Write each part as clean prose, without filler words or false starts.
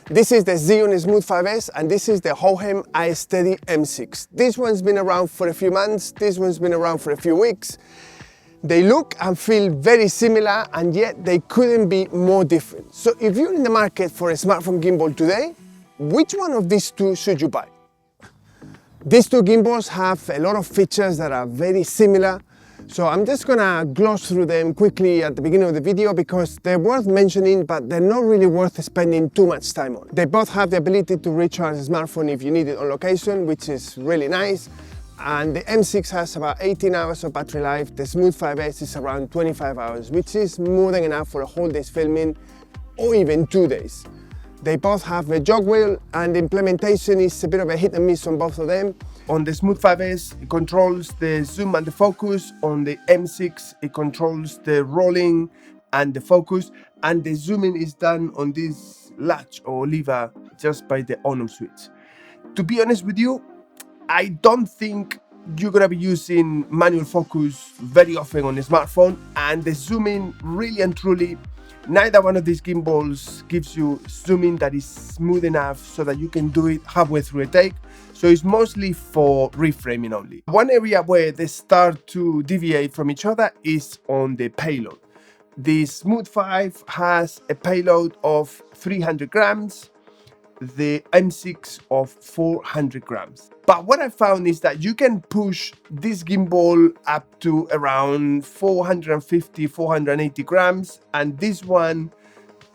This is the Zhiyun Smooth 5S and this is the Hohem iSteady M6. This one's been around for a few months, this one's been around for a few weeks. They look and feel very similar and yet they couldn't be more different. So if you're in the market for a smartphone gimbal today, which one of these two should you buy? These two gimbals have a lot of features that are very similar. So I'm just gonna gloss through them quickly at the beginning of the video because they're worth mentioning, but they're not really worth spending too much time on. They both have the ability to recharge a smartphone if you need it on location, which is really nice. And the M6 has about 18 hours of battery life. The Smooth 5S is around 25 hours, which is more than enough for a whole day's filming or even 2 days. They both have a jog wheel and the implementation is a bit of a hit and miss on both of them. On the Smooth 5S, it controls the zoom and the focus. On the M6, it controls the rolling and the focus. And the zooming is done on this latch or lever just by the on-off switch. To be honest with you, I don't think you're gonna be using manual focus very often on a smartphone, and the zooming really and truly, neither one of these gimbals gives you zooming that is smooth enough so that you can do it halfway through a take. So it's mostly for reframing only. One area where they start to deviate from each other is on the payload. The Smooth 5 has a payload of 300 grams, the M6 of 400 grams. But what I found is that you can push this gimbal up to around 450, 480 grams, and this one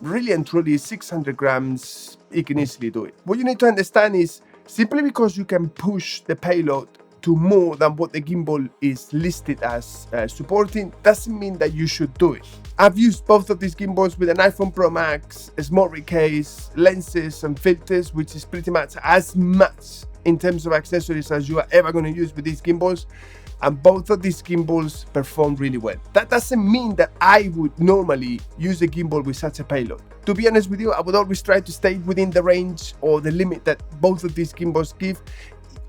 really and truly 600 grams, you can easily do it. What you need to understand is simply because you can push the payload to more than what the gimbal is listed as supporting doesn't mean that you should do it. I've used both of these gimbals with an iPhone Pro Max, a small rig case, lenses and filters, which is pretty much as much in terms of accessories as you are ever going to use with these gimbals, and both of these gimbals perform really well. That doesn't mean that I would normally use a gimbal with such a payload. To be honest with you, I would always try to stay within the range or the limit that both of these gimbals give.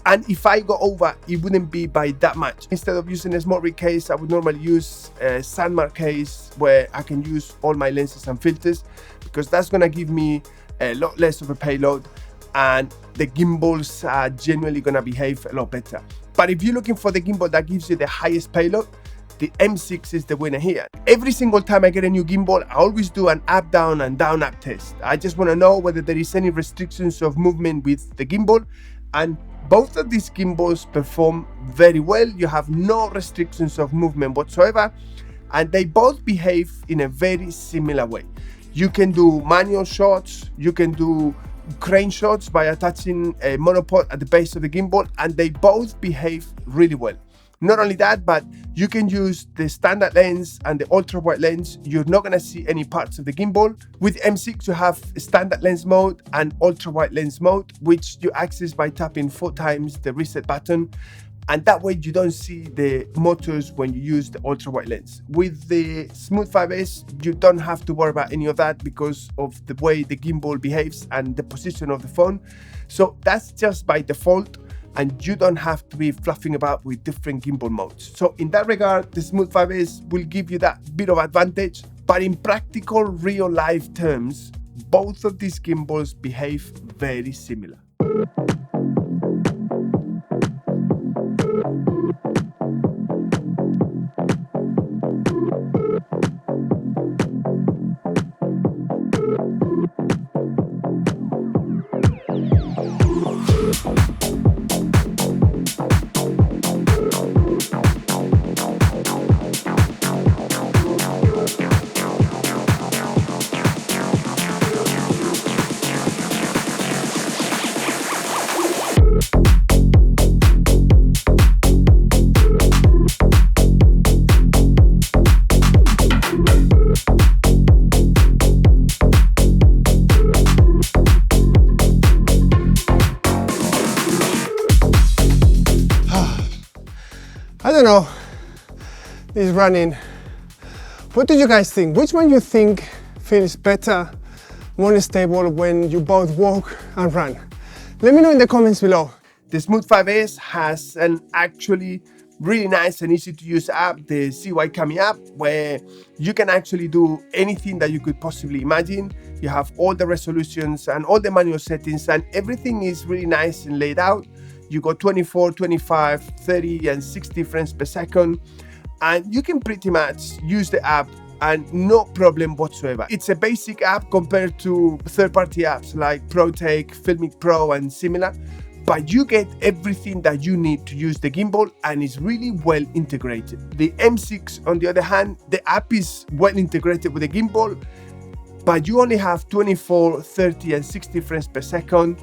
And if I go over, it wouldn't be by that much. Instead of using a small rig case, I would normally use a Sandmark case where I can use all my lenses and filters, because that's gonna give me a lot less of a payload and the gimbals are generally gonna behave a lot better. But if you're looking for the gimbal that gives you the highest payload, the M6 is the winner here. Every single time I get a new gimbal, I always do an up down and down up test. I just wanna know whether there is any restrictions of movement with the gimbal, and both of these gimbals perform very well. You have no restrictions of movement whatsoever, and they both behave in a very similar way. You can do manual shots, you can do crane shots by attaching a monopod at the base of the gimbal, and they both behave really well. Not only that, but you can use the standard lens and the ultra wide lens. You're not gonna see any parts of the gimbal. With M6, you have standard lens mode and ultra wide lens mode, which you access by tapping 4 times the reset button. And that way you don't see the motors when you use the ultra wide lens. With the Smooth 5S, you don't have to worry about any of that because of the way the gimbal behaves and the position of the phone. So that's just by default, and you don't have to be fluffing about with different gimbal modes. So in that regard, the Smooth 5S will give you that bit of advantage, but in practical real life terms, both of these gimbals behave very similar. I don't know, this running. What do you guys think? Which one you think feels better, more stable when you both walk and run? Let me know in the comments below. The Smooth 5S has an actually really nice and easy to use app, the CY Kami app, where you can actually do anything that you could possibly imagine. You have all the resolutions and all the manual settings, and everything is really nice and laid out. You got 24, 25, 30 and 60 frames per second, and you can pretty much use the app and no problem whatsoever. It's a basic app compared to third-party apps like ProTake, Filmic Pro and similar, but you get everything that you need to use the gimbal, and it's really well integrated. The M6, on the other hand, the app is well integrated with the gimbal, but you only have 24, 30 and 60 frames per second.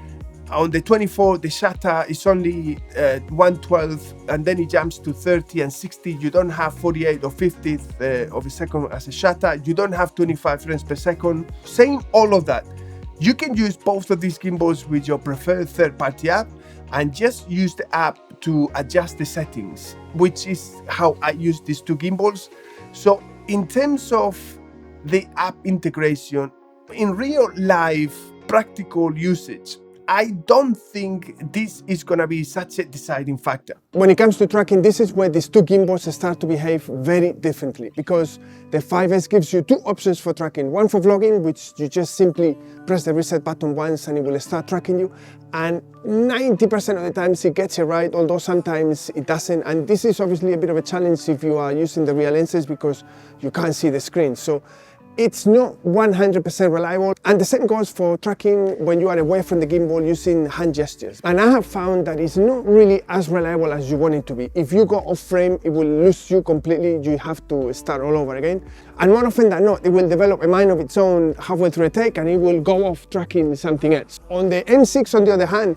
On the 24, the shutter is only 1/12, and then it jumps to 30 and 60. You don't have 48 or 50th of a second as a shutter. You don't have 25 frames per second. Saying all of that, you can use both of these gimbals with your preferred third-party app and just use the app to adjust the settings, which is how I use these two gimbals. So in terms of the app integration, in real life practical usage, I don't think this is going to be such a deciding factor. When it comes to tracking, this is where these two gimbals start to behave very differently, because the 5S gives you two options for tracking. One for vlogging, which you just simply press the reset button once and it will start tracking you. And 90% of the times it gets it right, although sometimes it doesn't. And this is obviously a bit of a challenge if you are using the rear lenses, because you can't see the screen. So it's not 100% reliable, and the same goes for tracking when you are away from the gimbal using hand gestures. And I have found that it's not really as reliable as you want it to be. If you go off frame, it will lose you completely. You have to start all over again. And more often than not, it will develop a mind of its own halfway through a take, and it will go off tracking something else. On the M6, on the other hand,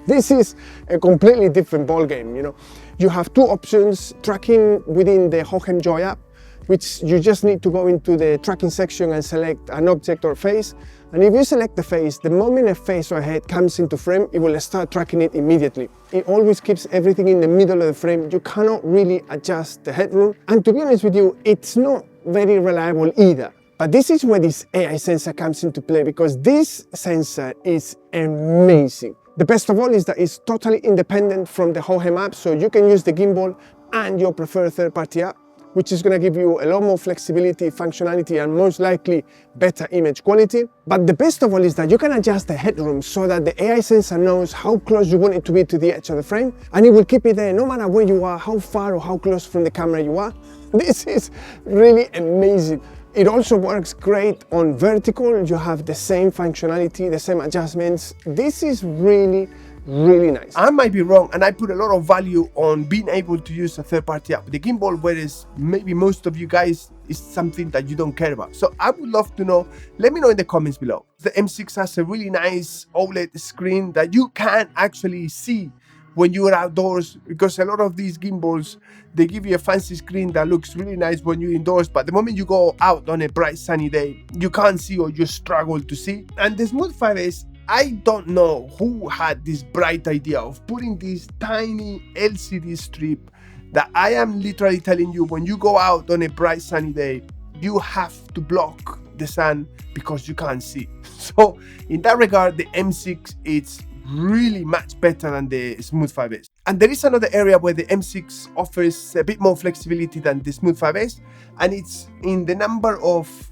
this is a completely different ballgame. You know, you have two options: tracking within the Hohem Joy app, which you just need to go into the tracking section and select an object or face. And if you select the face, the moment a face or a head comes into frame, it will start tracking it immediately. It always keeps everything in the middle of the frame. You cannot really adjust the headroom. And to be honest with you, it's not very reliable either. But this is where this AI sensor comes into play, because this sensor is amazing. The best of all is that it's totally independent from the Hohem app, so you can use the gimbal and your preferred third-party app, which is going to give you a lot more flexibility, functionality, and most likely better image quality. But the best of all is that you can adjust the headroom so that the AI sensor knows how close you want it to be to the edge of the frame, and it will keep it there no matter where you are, how far or how close from the camera you are. This is really amazing. It also works great on vertical. You have the same functionality, the same adjustments. This is really nice. I might be wrong, and I put a lot of value on being able to use a third-party app with the gimbal, whereas maybe most of you guys is something that you don't care about. So I would love to know. Let me know in the comments below. The M6 has a really nice OLED screen that you can actually see when you are outdoors, because a lot of these gimbals, they give you a fancy screen that looks really nice when you're indoors, but the moment you go out on a bright sunny day, you can't see, or you struggle to see. And the Smooth 5S, I don't know who had this bright idea of putting this tiny LCD strip that I am literally telling you, when you go out on a bright sunny day, you have to block the sun because you can't see. So in that regard, the M6 is really much better than the Smooth 5S. And there is another area where the M6 offers a bit more flexibility than the Smooth 5S, and it's in the number of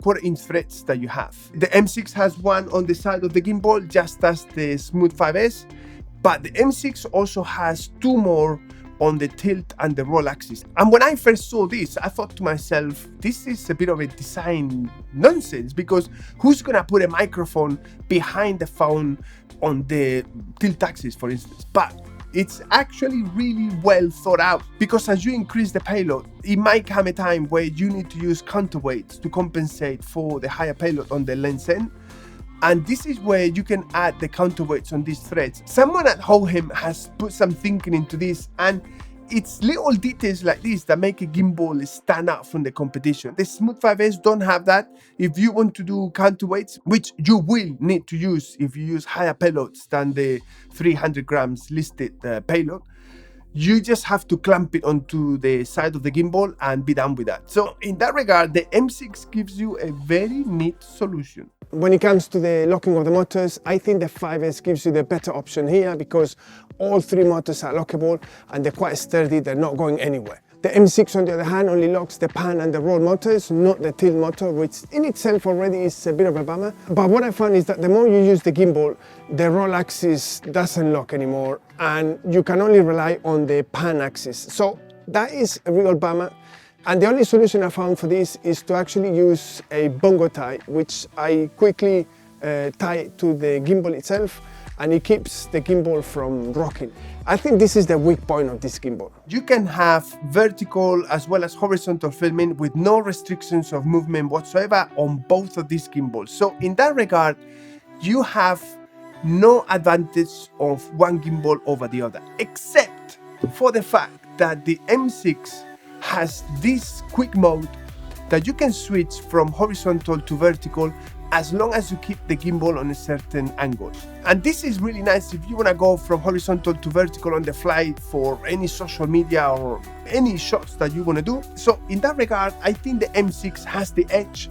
quarter-inch threads that you have. The M6 has one on the side of the gimbal, just as the Smooth 5S, but the M6 also has two more on the tilt and the roll axis. And when I first saw this, I thought to myself, this is a bit of a design nonsense, because who's gonna put a microphone behind the phone on the tilt axis, for instance? But it's actually really well thought out, because as you increase the payload, it might come a time where you need to use counterweights to compensate for the higher payload on the lens end. And this is where you can add the counterweights on these threads. Someone at Hohem has put some thinking into this, and it's little details like this that make a gimbal stand out from the competition. The Smooth 5S don't have that. If you want to do counterweights, which you will need to use if you use higher payloads than the 300 grams listed payload, You just have to clamp it onto the side of the gimbal and be done with that. So in that regard, the M6 gives you a very neat solution. When it comes to the locking of the motors, I think the 5S gives you the better option here because all three motors are lockable and they're quite sturdy, they're not going anywhere. The M6 on the other hand only locks the pan and the roll motors, not the tilt motor, which in itself already is a bit of a bummer. But what I found is that the more you use the gimbal, the roll axis doesn't lock anymore and you can only rely on the pan axis. So that is a real bummer. And the only solution I found for this is to actually use a bongo tie, which I quickly tie to the gimbal itself, and it keeps the gimbal from rocking. I think this is the weak point of this gimbal. You can have vertical as well as horizontal filming with no restrictions of movement whatsoever on both of these gimbals. So in that regard, you have no advantage of one gimbal over the other, except for the fact that the M6 has this quick mode that you can switch from horizontal to vertical as long as you keep the gimbal on a certain angle. And this is really nice if you want to go from horizontal to vertical on the fly for any social media or any shots that you want to do. So in that regard, I think the M6 has the edge.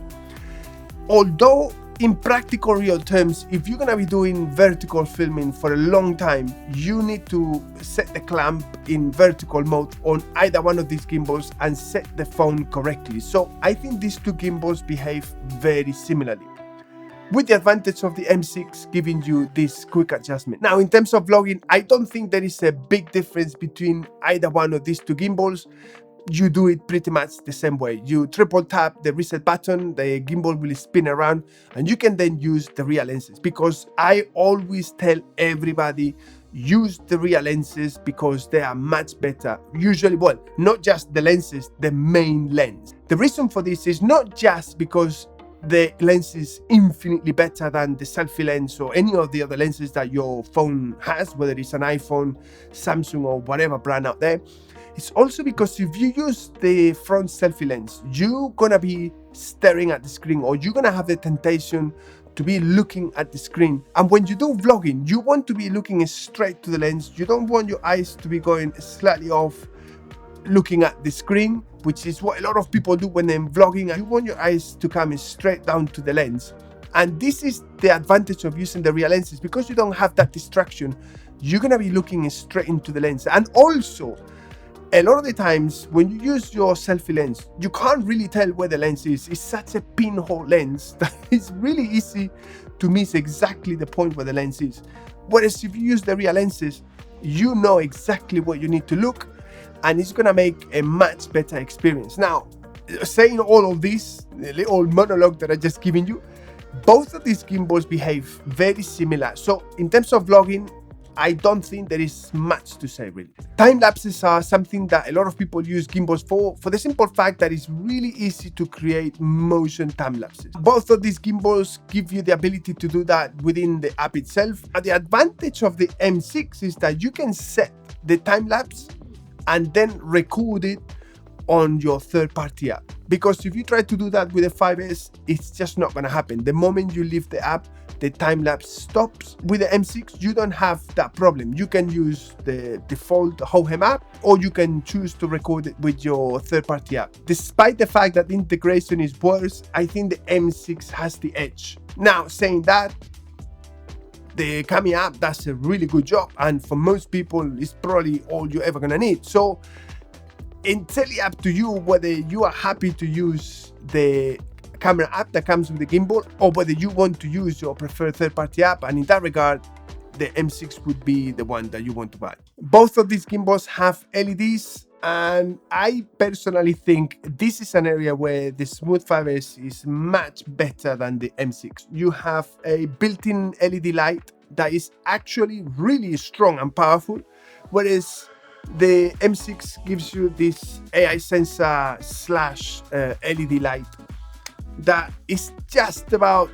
Although in practical real terms, if you're gonna be doing vertical filming for a long time, you need to set the clamp in vertical mode on either one of these gimbals and set the phone correctly. So I think these two gimbals behave very similarly, with the advantage of the M6 giving you this quick adjustment. Now, in terms of vlogging, I don't think there is a big difference between either one of these two gimbals. You do it pretty much the same way. You triple tap the reset button, the gimbal will spin around, and you can then use the rear lenses, because I always tell everybody use the rear lenses because they are much better. Usually, well, not just the lenses, the main lens. The reason for this is not just because the lens is infinitely better than the selfie lens or any of the other lenses that your phone has, whether it's an iPhone, Samsung, or whatever brand out there. It's also because if you use the front selfie lens, you're gonna be staring at the screen, or you're gonna have the temptation to be looking at the screen. And when you do vlogging, you want to be looking straight to the lens. You don't want your eyes to be going slightly off, looking at the screen, which is what a lot of people do when they're vlogging. And you want your eyes to come straight down to the lens. And this is the advantage of using the rear lenses, because you don't have that distraction. You're gonna be looking straight into the lens. And also, a lot of the times when you use your selfie lens, you can't really tell where the lens is. It's such a pinhole lens that it's really easy to miss exactly the point where the lens is. Whereas if you use the rear lenses, you know exactly where you need to look, and it's gonna make a much better experience. Now, saying all of this, the little monologue that I just given you, both of these gimbals behave very similar. So in terms of vlogging, I don't think there is much to say really. Time lapses are something that a lot of people use gimbals for the simple fact that it's really easy to create motion time lapses. Both of these gimbals give you the ability to do that within the app itself. And the advantage of the M6 is that you can set the time lapse and then record it on your third-party app. Because if you try to do that with a 5S, it's just not going to happen. The moment you leave the app, the time-lapse stops. With the M6, you don't have that problem. You can use the default Hohem app, or you can choose to record it with your third-party app. Despite the fact that the integration is worse, I think the M6 has the edge. Now, saying that, the Kami app does a really good job, and for most people, it's probably all you're ever gonna need. So it's entirely up to you whether you are happy to use the camera app that comes with the gimbal, or whether you want to use your preferred third-party app. And in that regard, the M6 would be the one that you want to buy. Both of these gimbals have LEDs, and I personally think this is an area where the Smooth 5S is much better than the M6. You have a built-in LED light that is actually really strong and powerful, whereas the M6 gives you this AI sensor slash LED light that is just about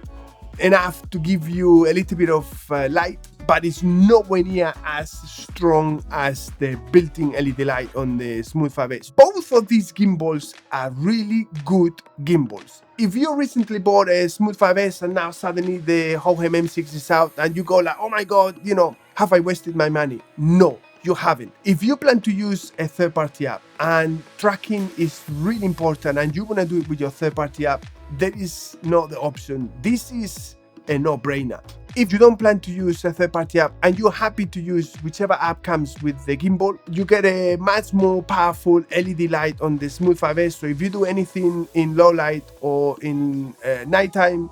enough to give you a little bit of light, but it's nowhere near as strong as the built-in LED light on the Smooth 5S. Both of these gimbals are really good gimbals. If you recently bought a Smooth 5S and now suddenly the Hohem M6 is out and you go like, oh my god, you know, have I wasted my money? No, you haven't. If you plan to use a third-party app and tracking is really important and you want to do it with your third-party app, there is no other option. This is a no-brainer. If you don't plan to use a third-party app and you're happy to use whichever app comes with the gimbal, you get a much more powerful LED light on the Smooth 5S. So if you do anything in low light or in nighttime,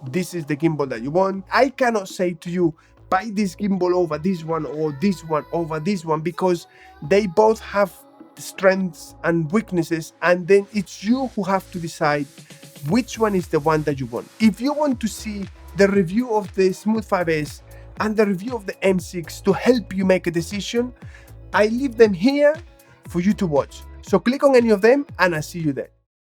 this is the gimbal that you want. I cannot say to you, buy this gimbal over this one or this one over this one, because they both have strengths and weaknesses, and then it's you who have to decide which one is the one that you want. If you want to see the review of the Smooth 5S and the review of the M6 to help you make a decision, I leave them here for you to watch. So click on any of them and I'll see you there.